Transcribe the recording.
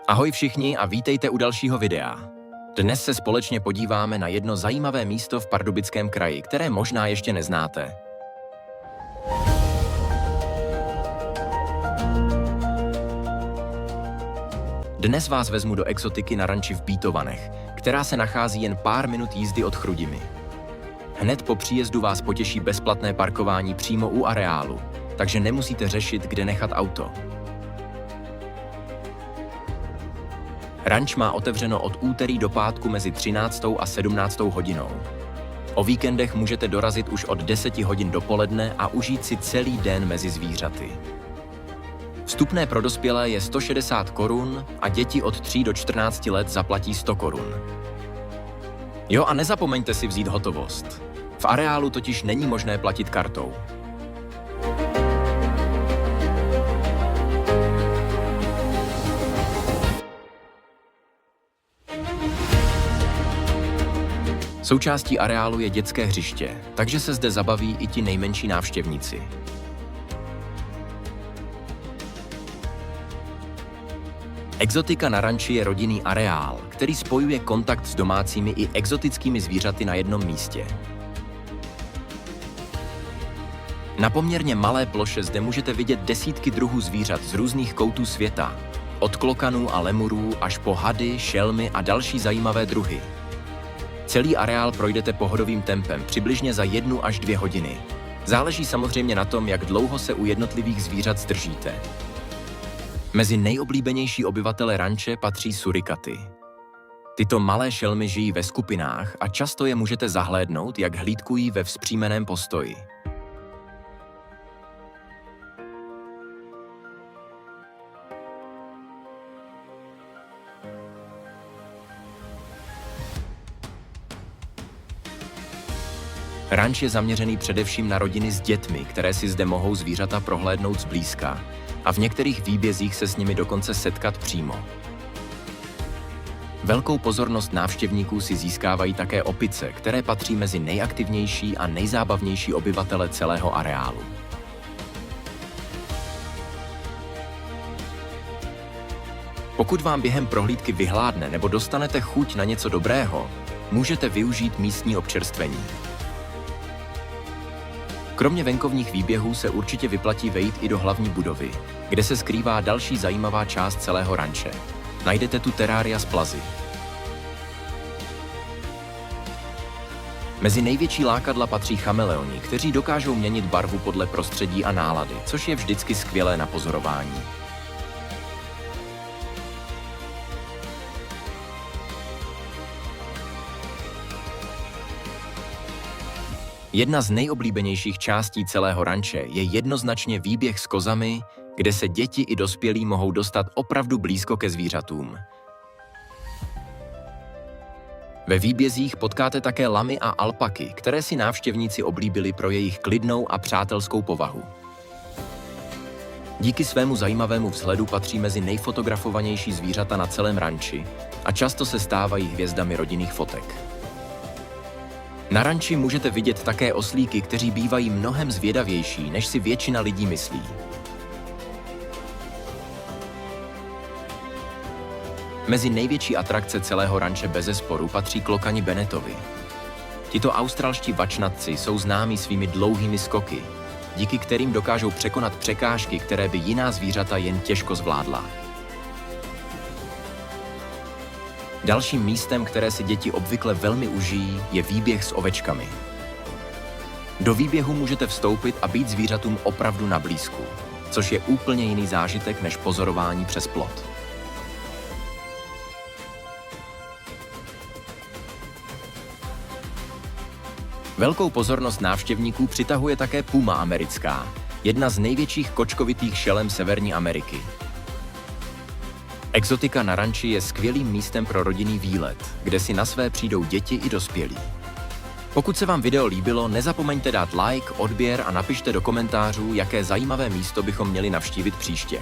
Ahoj všichni a vítejte u dalšího videa. Dnes se společně podíváme na jedno zajímavé místo v Pardubickém kraji, které možná ještě neznáte. Dnes vás vezmu do exotiky na ranči v Bítovanech, která se nachází jen pár minut jízdy od Chrudimi. Hned po příjezdu vás potěší bezplatné parkování přímo u areálu, takže nemusíte řešit, kde nechat auto. Ranč má otevřeno od úterý do pátku mezi 13. a 17. hodinou. O víkendech můžete dorazit už od 10 hodin dopoledne a užít si celý den mezi zvířaty. Vstupné pro dospělé je 160 korun a děti od 3 do 14 let zaplatí 100 korun. Jo, a nezapomeňte si vzít hotovost. V areálu totiž není možné platit kartou. Součástí areálu je dětské hřiště, takže se zde zabaví i ti nejmenší návštěvníci. Exotika na ranči je rodinný areál, který spojuje kontakt s domácími i exotickými zvířaty na jednom místě. Na poměrně malé ploše zde můžete vidět desítky druhů zvířat z různých koutů světa, od klokanů a lemurů až po hady, šelmy a další zajímavé druhy. Celý areál projdete pohodovým tempem přibližně za 1 až 2 hodiny. Záleží samozřejmě na tom, jak dlouho se u jednotlivých zvířat zdržíte. Mezi nejoblíbenější obyvatele ranče patří surikaty. Tyto malé šelmy žijí ve skupinách a často je můžete zahlédnout, jak hlídkují ve vzpřímeném postoji. Ranč je zaměřený především na rodiny s dětmi, které si zde mohou zvířata prohlédnout zblízka a v některých výbězích se s nimi dokonce setkat přímo. Velkou pozornost návštěvníků si získávají také opice, které patří mezi nejaktivnější a nejzábavnější obyvatele celého areálu. Pokud vám během prohlídky vyhládne nebo dostanete chuť na něco dobrého, můžete využít místní občerstvení. Kromě venkovních výběhů se určitě vyplatí vejít i do hlavní budovy, kde se skrývá další zajímavá část celého ranče. Najdete tu terária z plazy. Mezi největší lákadla patří chameleoni, kteří dokážou měnit barvu podle prostředí a nálady, což je vždycky skvělé na pozorování. Jedna z nejoblíbenějších částí celého ranče je jednoznačně výběh s kozami, kde se děti i dospělí mohou dostat opravdu blízko ke zvířatům. Ve výbězích potkáte také lamy a alpaky, které si návštěvníci oblíbili pro jejich klidnou a přátelskou povahu. Díky svému zajímavému vzhledu patří mezi nejfotografovanější zvířata na celém ranči a často se stávají hvězdami rodinných fotek. Na ranči můžete vidět také oslíky, kteří bývají mnohem zvědavější, než si většina lidí myslí. Mezi největší atrakce celého ranče bezesporu patří klokani Bennettovi. Tito australští vačnatci jsou známí svými dlouhými skoky, díky kterým dokážou překonat překážky, které by jiná zvířata jen těžko zvládla. Dalším místem, které si děti obvykle velmi užijí, je výběh s ovečkami. Do výběhu můžete vstoupit a být zvířatům opravdu na blízku, což je úplně jiný zážitek než pozorování přes plot. Velkou pozornost návštěvníků přitahuje také puma americká, jedna z největších kočkovitých šelem Severní Ameriky. Exotika na ranči je skvělým místem pro rodinný výlet, kde si na své přijdou děti i dospělí. Pokud se vám video líbilo, nezapomeňte dát like, odběr a napište do komentářů, jaké zajímavé místo bychom měli navštívit příště.